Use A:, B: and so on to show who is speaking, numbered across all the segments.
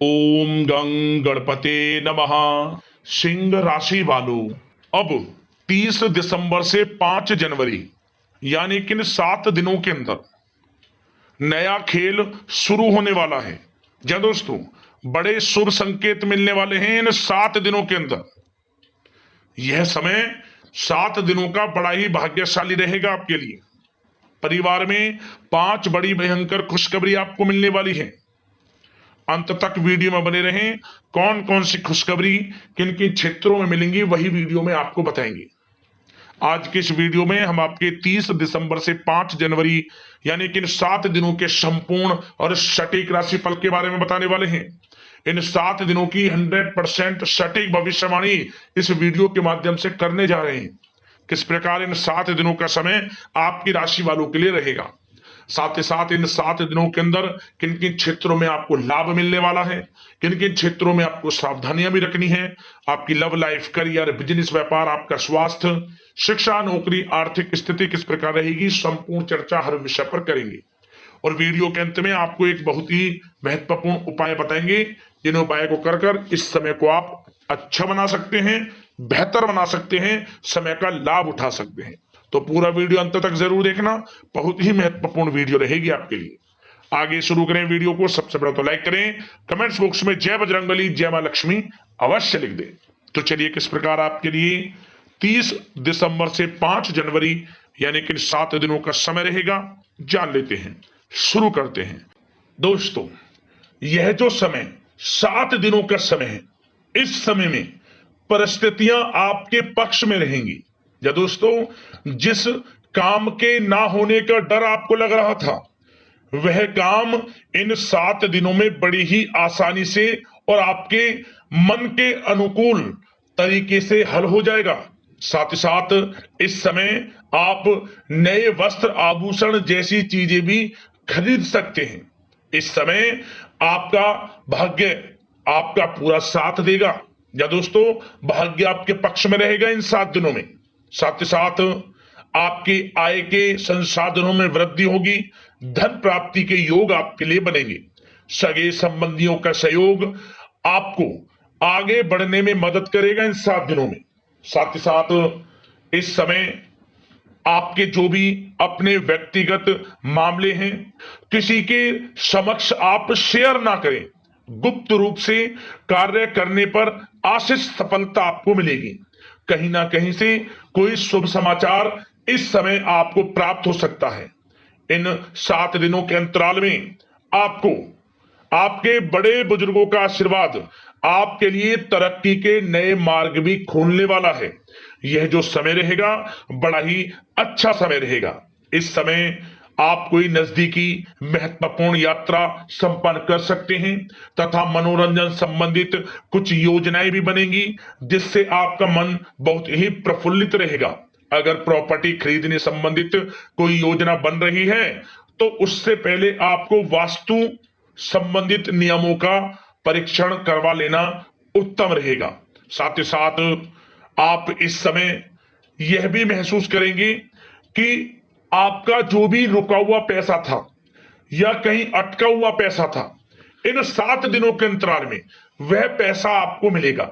A: ओम गं गणपते नमः। सिंह राशि वालों, अब 30 दिसंबर से 5 जनवरी यानी कि इन 7 दिनों के अंदर नया खेल शुरू होने वाला है। जी दोस्तों, बड़े शुभ संकेत मिलने वाले हैं इन 7 दिनों के अंदर। यह समय 7 दिनों का बड़ा ही भाग्यशाली रहेगा आपके लिए। परिवार में 5 बड़ी भयंकर खुशखबरी आपको मिलने वाली है। अंत तक वीडियो में बने रहें। कौन कौन सी खुशखबरी किन किन क्षेत्रों में मिलेंगी वही वीडियो में आपको बताएंगे। आज के इस वीडियो में हम आपके 30 दिसंबर से 5 जनवरी यानी कि इन 7 दिनों के संपूर्ण और सटीक राशिफल के बारे में बताने वाले हैं। इन 7 दिनों की 100% सटीक भविष्यवाणी इस वीडियो के माध्यम से करने जा रहे हैं। किस प्रकार इन 7 दिनों का समय आपकी राशि वालों के लिए रहेगा, साथ ही साथ इन 7 दिनों के अंदर किन किन क्षेत्रों में आपको लाभ मिलने वाला है, किन किन क्षेत्रों में आपको सावधानियां भी रखनी है। आपकी लव लाइफ, करियर, बिजनेस, व्यापार, आपका स्वास्थ्य, शिक्षा, नौकरी, आर्थिक स्थिति किस प्रकार रहेगी, संपूर्ण चर्चा हर विषय पर करेंगे। और वीडियो के अंत में आपको एक बहुत ही महत्वपूर्ण उपाय बताएंगे, जिन उपाय को कर इस समय को आप अच्छा बना सकते हैं, बेहतर बना सकते हैं, समय का लाभ उठा सकते हैं। तो पूरा वीडियो अंत तक जरूर देखना, बहुत ही महत्वपूर्ण वीडियो रहेगी आपके लिए। आगे शुरू करें वीडियो को। सबसे पहले तो लाइक करें, कमेंट्स बॉक्स में जय बजरंगबली, जय मां लक्ष्मी अवश्य लिख दें। तो चलिए किस प्रकार आपके लिए 30 दिसंबर से 5 जनवरी यानी कि 7 दिनों का समय रहेगा, जान लेते हैं। शुरू करते हैं। दोस्तों, यह जो समय 7 दिनों का समय है, इस समय में परिस्थितियां आपके पक्ष में रहेंगी। या दोस्तों, जिस काम के ना होने का डर आपको लग रहा था, वह काम इन 7 दिनों में बड़ी ही आसानी से और आपके मन के अनुकूल तरीके से हल हो जाएगा। साथ ही साथ इस समय आप नए वस्त्र, आभूषण जैसी चीजें भी खरीद सकते हैं। इस समय आपका भाग्य आपका पूरा साथ देगा। या दोस्तों, भाग्य आपके पक्ष में रहेगा इन 7 दिनों में। साथ ही साथ आपकी आय के संसाधनों में वृद्धि होगी, धन प्राप्ति के योग आपके लिए बनेंगे। सगे संबंधियों का सहयोग आपको आगे बढ़ने में मदद करेगा इन 7 दिनों में। साथ ही साथ इस समय आपके जो भी अपने व्यक्तिगत मामले हैं, किसी के समक्ष आप शेयर ना करें। गुप्त रूप से कार्य करने पर आशीष सफलता आपको मिलेगी। कहीं ना कहीं से कोई शुभ समाचार इस समय आपको प्राप्त हो सकता है। इन 7 दिनों के अंतराल में आपको आपके बड़े बुजुर्गों का आशीर्वाद आपके लिए तरक्की के नए मार्ग भी खोलने वाला है। यह जो समय रहेगा, बड़ा ही अच्छा समय रहेगा। इस समय आप कोई नजदीकी महत्वपूर्ण यात्रा संपन्न कर सकते हैं तथा मनोरंजन संबंधित कुछ योजनाएं भी बनेंगी, जिससे आपका मन बहुत ही प्रफुल्लित रहेगा। अगर प्रॉपर्टी खरीदने संबंधित कोई योजना बन रही है, तो उससे पहले आपको वास्तु संबंधित नियमों का परीक्षण करवा लेना उत्तम रहेगा। साथ ही साथ आप इस समय यह भी महसूस करेंगे कि आपका जो भी रुका हुआ पैसा था या कहीं अटका हुआ पैसा था, इन 7 दिनों के अंतराल में वह पैसा आपको मिलेगा।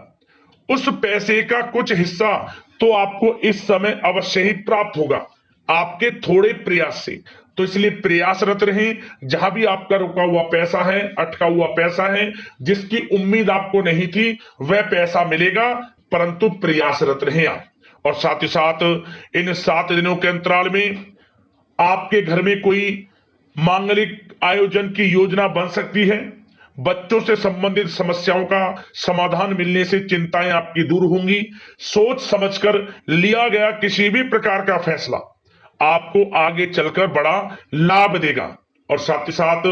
A: उस पैसे का कुछ हिस्सा तो आपको इस समय अवश्य ही प्राप्त होगा, आपके थोड़े प्रयास से। तो इसलिए प्रयासरत रहें। जहां भी आपका रुका हुआ पैसा है, अटका हुआ पैसा है, जिसकी उम्मीद आपको नहीं थी, वह पैसा मिलेगा, परंतु प्रयासरत रहें आप। और साथ ही साथ इन 7 दिनों के अंतराल में आपके घर में कोई मांगलिक आयोजन की योजना बन सकती है। बच्चों से संबंधित समस्याओं का समाधान मिलने से चिंताएं आपकी दूर होंगी। सोच समझकर लिया गया किसी भी प्रकार का फैसला आपको आगे चलकर बड़ा लाभ देगा। और साथ ही साथ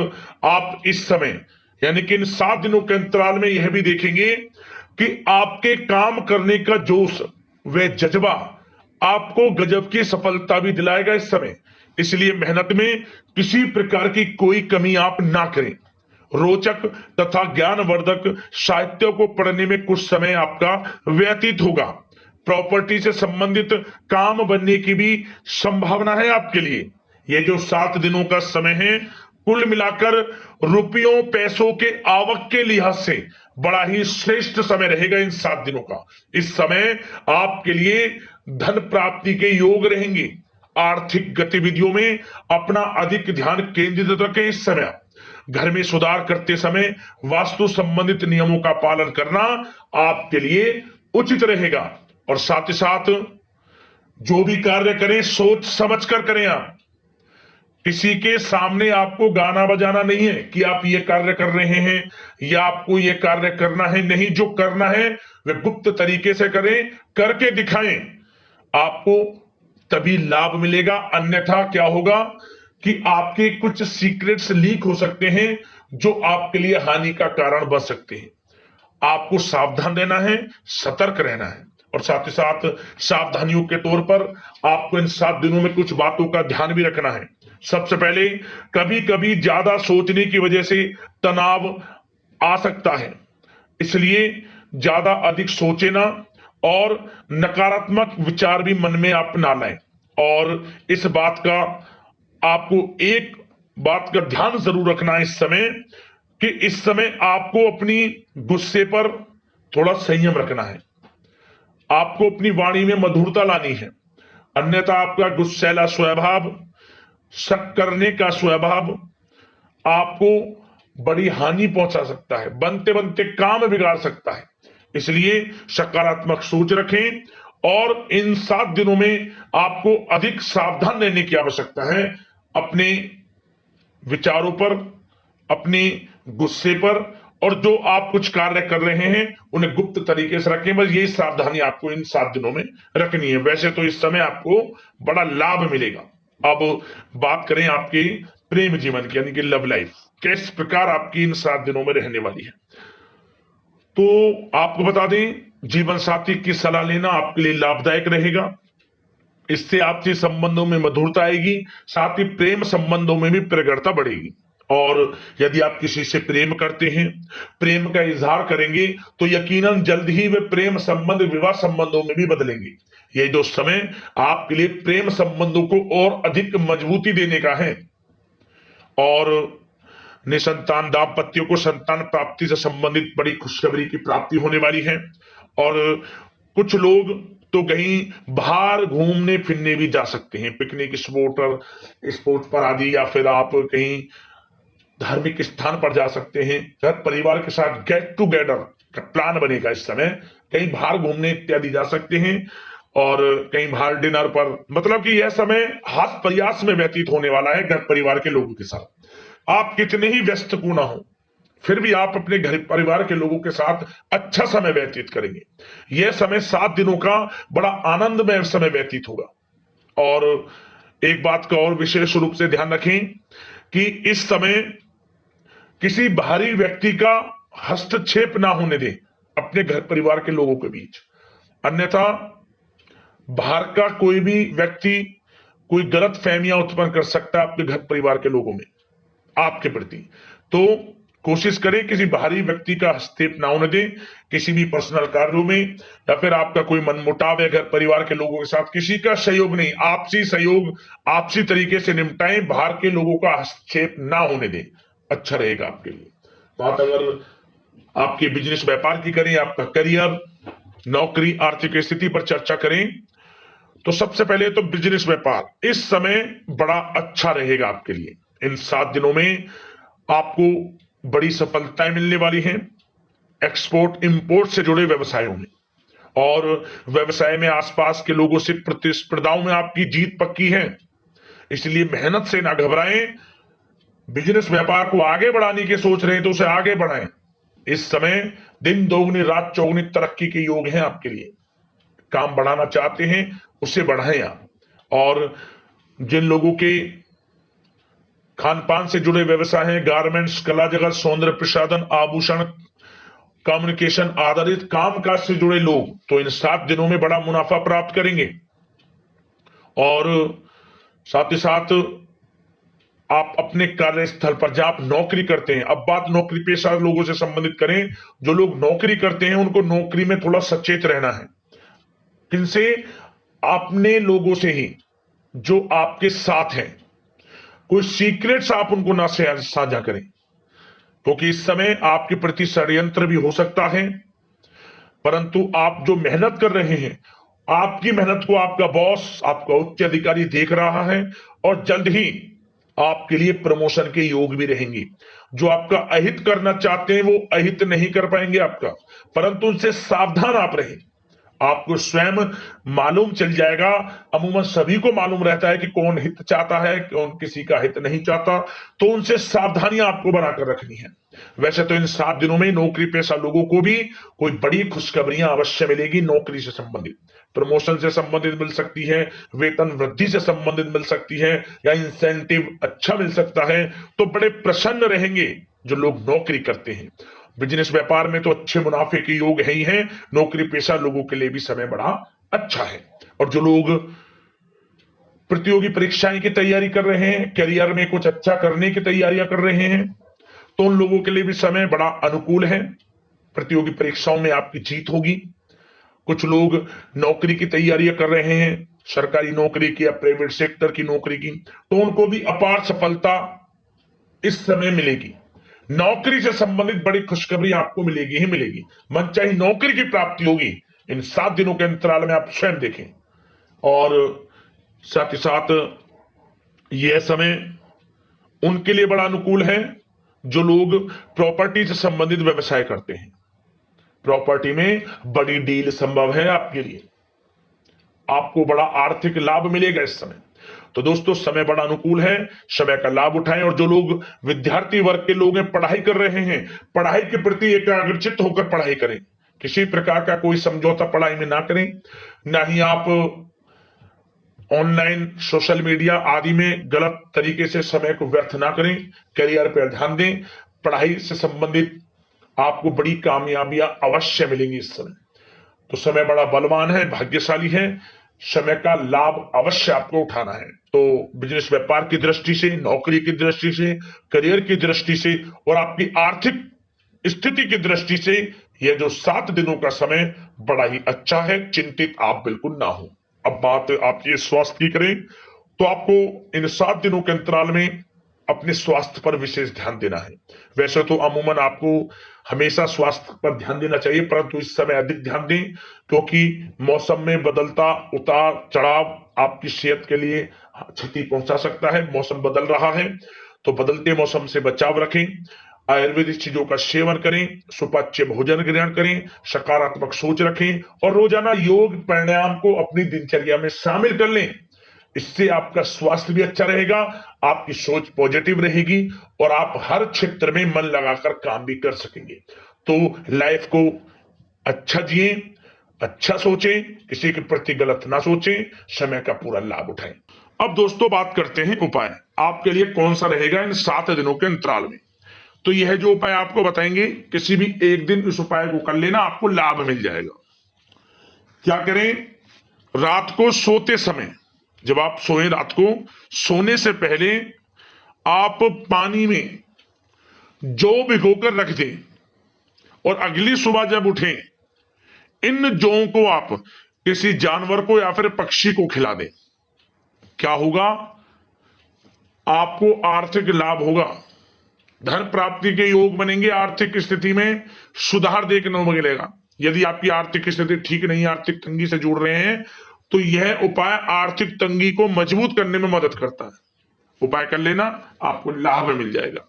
A: आप इस समय यानी कि इन 7 दिनों के अंतराल में यह भी देखेंगे कि आपके काम करने का जोश, वह जज्बा आपको गजब की सफलता भी दिलाएगा इस समय। इसलिए मेहनत में किसी प्रकार की कोई कमी आप ना करें। रोचक तथा ज्ञानवर्धक साहित्य को पढ़ने में कुछ समय आपका व्यतीत होगा। प्रॉपर्टी से संबंधित काम बनने की भी संभावना है आपके लिए। ये जो 7 दिनों का समय है, कुल मिलाकर रुपयों पैसों के आवक के लिहाज से बड़ा ही श्रेष्ठ समय रहेगा इन 7 दिनों का। इस समय आपके लिए धन प्राप्ति के योग रहेंगे। आर्थिक गतिविधियों में अपना अधिक ध्यान केंद्रित रखें। इस समय घर में सुधार करते समय वास्तु संबंधित नियमों का पालन करना आपके लिए उचित रहेगा। और साथ ही साथ जो भी कार्य करें सोच समझ कर करें। आप किसी के सामने आपको गाना बजाना नहीं है कि आप ये कार्य कर रहे हैं या आपको ये कार्य करना है। नहीं, जो करना है वह गुप्त तरीके से करें, करके दिखाएं। आपको तभी लाभ मिलेगा, अन्यथा क्या होगा कि आपके कुछ सीक्रेट्स लीक हो सकते हैं जो आपके लिए हानि का कारण बन सकते हैं। आपको सावधान रहना है, सतर्क रहना है। और साथ ही साथ सावधानियों के तौर पर आपको इन 7 दिनों में कुछ बातों का ध्यान भी रखना है। सबसे पहले, कभी कभी ज्यादा सोचने की वजह से तनाव आ सकता है, इसलिए ज्यादा अधिक सोचे ना और नकारात्मक विचार भी मन में आप ना लाएं। और इस बात का आपको एक बात का ध्यान जरूर रखना है इस समय, कि इस समय आपको अपनी गुस्से पर थोड़ा संयम रखना है। आपको अपनी वाणी में मधुरता लानी है, अन्यथा आपका गुस्सैला स्वभाव, शक करने का स्वभाव आपको बड़ी हानि पहुंचा सकता है, बनते बनते काम बिगाड़ सकता है। इसलिए सकारात्मक सोच रखें और इन 7 दिनों में आपको अधिक सावधान रहने की आवश्यकता है। अपने विचारों पर, अपने गुस्से पर, और जो आप कुछ कार्य कर रहे हैं उन्हें गुप्त तरीके से रखें। बस यही सावधानी आपको इन 7 दिनों में रखनी है। वैसे तो इस समय आपको बड़ा लाभ मिलेगा। अब बात करें आपके प्रेम जीवन की, यानी कि लव लाइफ किस प्रकार आपकी इन 7 दिनों में रहने वाली है। तो आपको बता दें, जीवन साथी की सलाह लेना आपके लिए लाभदायक रहेगा। इससे आपसी संबंधों में मधुरता आएगी, साथ ही प्रेम संबंधों में भी प्रगाढ़ता बढ़ेगी। और यदि आप किसी से प्रेम करते हैं, प्रेम का इजहार करेंगे, तो यकीनन जल्द ही वे प्रेम संबंध विवाह संबंधों में भी बदलेंगे। ये जो समय आपके लिए प्रेम संबंधों को और अधिक मजबूती देने का है। और निसंतान दाम्पत्यों को संतान प्राप्ति से संबंधित बड़ी खुशखबरी की प्राप्ति होने वाली है। और कुछ लोग तो कहीं बाहर घूमने फिरने भी जा सकते हैं, पिकनिक स्पॉट पर आदि, या फिर आप कहीं धार्मिक स्थान पर जा सकते हैं। घर परिवार के साथ गेट टुगेदर का प्लान बनेगा। इस समय कहीं बाहर घूमने इत्यादि जा सकते हैं और कहीं बाहर डिनर पर, मतलब कि यह समय हास प्रयास में व्यतीत होने वाला है घर परिवार के लोगों के साथ। आप कितने ही व्यस्त क्यों ना हो, फिर भी आप अपने घर परिवार के लोगों के साथ अच्छा समय व्यतीत करेंगे। यह समय 7 दिनों का बड़ा आनंदमय समय व्यतीत होगा। और एक बात का और विशेष रूप से ध्यान रखें कि इस समय किसी बाहरी व्यक्ति का हस्तक्षेप ना होने दें अपने घर परिवार के लोगों के बीच, अन्यथा बाहर का कोई भी व्यक्ति कोई गलत फहमियां उत्पन्न कर सकता है आपके घर परिवार के लोगों में आपके प्रति। तो कोशिश करें किसी बाहरी व्यक्ति का हस्तक्षेप ना होने दें किसी भी पर्सनल कार्यों में, या फिर आपका कोई मनमुटाव है घर परिवार के लोगों के साथ, किसी का सहयोग नहीं, आपसी सहयोग आपसी तरीके से निपटाएं, बाहर के लोगों का हस्तक्षेप ना होने दें, अच्छा रहेगा आपके लिए। बात अगर आपके बिजनेस व्यापार की करें, आपका करियर, नौकरी, आर्थिक स्थिति पर चर्चा करें, तो सबसे पहले तो बिजनेस व्यापार इस समय बड़ा अच्छा रहेगा आपके लिए। इन 7 दिनों में आपको बड़ी सफलताएं मिलने वाली हैं एक्सपोर्ट इंपोर्ट से जुड़े व्यवसायों में, और व्यवसाय में आसपास के लोगों से प्रतिस्पर्धाओं में आपकी जीत पक्की है। इसलिए मेहनत से ना घबराएं। बिजनेस व्यापार को आगे बढ़ाने की सोच रहे हैं तो उसे आगे बढ़ाएं। इस समय दिन दोगुनी रात चौगुनी तरक्की के योग हैं आपके लिए। काम बढ़ाना चाहते हैं उसे बढ़ाएं आप। और जिन लोगों के खान पान से जुड़े व्यवसाय हैं, गारमेंट्स, कला जगत, सौंदर्य प्रसाधन, आभूषण, कम्युनिकेशन आधारित कामकाज से जुड़े लोग, तो इन 7 दिनों में बड़ा मुनाफा प्राप्त करेंगे। और साथ ही साथ आप अपने कार्यस्थल पर जहां आप नौकरी करते हैं, अब बात नौकरी पेशा लोगों से संबंधित करें, जो लोग नौकरी करते हैं उनको नौकरी में थोड़ा सचेत रहना है। किनसे? अपने लोगों से ही जो आपके साथ हैं। कोई सीक्रेट्स आप उनको ना साझा करें, क्योंकि इस समय आपके प्रति षड्यंत्र भी हो सकता है। परंतु आप जो मेहनत कर रहे हैं, आपकी मेहनत को आपका बॉस, आपका उच्च अधिकारी देख रहा है और जल्द ही आपके लिए प्रमोशन के योग भी रहेंगे। जो आपका अहित करना चाहते हैं वो अहित नहीं कर पाएंगे आपका, परंतु उनसे सावधान आप रहें। आपको स्वयं मालूम चल जाएगा, अमूमन सभी को मालूम रहता है कि कौन हित चाहता है, कौन किसी का हित नहीं चाहता, तो उनसे सावधानियां आपको बनाकर रखनी है। वैसे तो इन 7 दिनों में नौकरी पेशा लोगों को भी कोई बड़ी खुशखबरियां अवश्य मिलेगी। नौकरी से संबंधित, प्रमोशन से संबंधित मिल सकती है, वेतन वृद्धि से संबंधित मिल सकती है, या इंसेंटिव अच्छा मिल सकता है। तो बड़े प्रसन्न रहेंगे जो लोग नौकरी करते हैं। बिजनेस व्यापार में तो अच्छे मुनाफे के योग है ही है। नौकरी पेशा लोगों के लिए भी समय बड़ा अच्छा है। और जो लोग प्रतियोगी परीक्षाएं की तैयारी कर रहे हैं, करियर में कुछ अच्छा करने की तैयारियां कर रहे हैं, तो उन लोगों के लिए भी समय बड़ा अनुकूल है। प्रतियोगी परीक्षाओं में आपकी जीत होगी। कुछ लोग नौकरी की तैयारियां कर रहे हैं, सरकारी नौकरी की या प्राइवेट सेक्टर की नौकरी की, तो उनको भी अपार सफलता इस समय मिलेगी। नौकरी से संबंधित बड़ी खुशखबरी आपको मिलेगी ही मिलेगी। मनचाही नौकरी की प्राप्ति होगी इन 7 दिनों के अंतराल में, आप स्वयं देखें। और साथ ही साथ यह समय उनके लिए बड़ा अनुकूल है जो लोग प्रॉपर्टी से संबंधित व्यवसाय करते हैं। प्रॉपर्टी में बड़ी डील संभव है आपके लिए, आपको बड़ा आर्थिक लाभ मिलेगा इस समय। तो दोस्तों, समय बड़ा अनुकूल है, समय का लाभ उठाएं। और जो लोग विद्यार्थी वर्ग के लोग हैं, पढ़ाई कर रहे हैं, पढ़ाई के प्रति एकाग्रचित्त होकर पढ़ाई करें। किसी प्रकार का कोई समझौता पढ़ाई में ना करें, ना ही आप ऑनलाइन सोशल मीडिया आदि में गलत तरीके से समय को व्यर्थ ना करें। करियर पर ध्यान दें। पढ़ाई से संबंधित आपको बड़ी कामयाबियां अवश्य मिलेंगी इस समय। तो समय बड़ा बलवान है, भाग्यशाली है। समय का लाभ अवश्य आपको उठाना है। तो बिजनेस व्यापार की दृष्टि से, नौकरी की दृष्टि से, करियर की दृष्टि से और आपकी आर्थिक स्थिति की दृष्टि से यह जो 7 दिनों का समय बड़ा ही अच्छा है। चिंतित आप बिल्कुल ना हो। अब बात आपके स्वास्थ्य की करें तो आपको इन 7 दिनों के अंतराल में अपने स्वास्थ्य पर विशेष ध्यान देना है। वैसे तो अमूमन आपको हमेशा स्वास्थ्य पर ध्यान देना चाहिए, परंतु इस समय अधिक ध्यान दें, क्योंकि मौसम में बदलता उतार चढ़ाव आपकी सेहत के लिए क्षति पहुंचा सकता है। मौसम बदल रहा है, तो बदलते मौसम से बचाव रखें। आयुर्वेदिक चीजों का सेवन करें, सुपाच्य भोजन ग्रहण करें, सकारात्मक सोच रखें और रोजाना योग प्राणायाम को अपनी दिनचर्या में शामिल कर लें। इससे आपका स्वास्थ्य भी अच्छा रहेगा, आपकी सोच पॉजिटिव रहेगी और आप हर क्षेत्र में मन लगाकर काम भी कर सकेंगे। तो लाइफ को अच्छा जिए, अच्छा सोचें, किसी के प्रति गलत ना सोचें, समय का पूरा लाभ उठाएं। अब दोस्तों बात करते हैं उपाय आपके लिए कौन सा रहेगा इन 7 दिनों के अंतराल में। तो यह जो उपाय आपको बताएंगे, किसी भी एक दिन इस उपाय को कर लेना, आपको लाभ मिल जाएगा। क्या करें? रात को सोते समय, जब आप सोए, रात को सोने से पहले आप पानी में जौ भिगोकर रख दें और अगली सुबह जब उठें, इन जौ को आप किसी जानवर को या फिर पक्षी को खिला दें। क्या होगा? आपको आर्थिक लाभ होगा, धन प्राप्ति के योग बनेंगे, आर्थिक स्थिति में सुधार देखने को मिलेगा। यदि आपकी आर्थिक स्थिति ठीक नहीं, आर्थिक तंगी से जुड़ रहे हैं, तो यह उपाय आर्थिक तंगी को मजबूत करने में मदद करता है। उपाय कर लेना, आपको लाभ मिल जाएगा।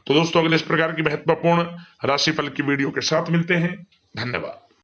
A: तो दोस्तों, अगले इस प्रकार की महत्वपूर्ण राशिफल की वीडियो के साथ मिलते हैं। धन्यवाद।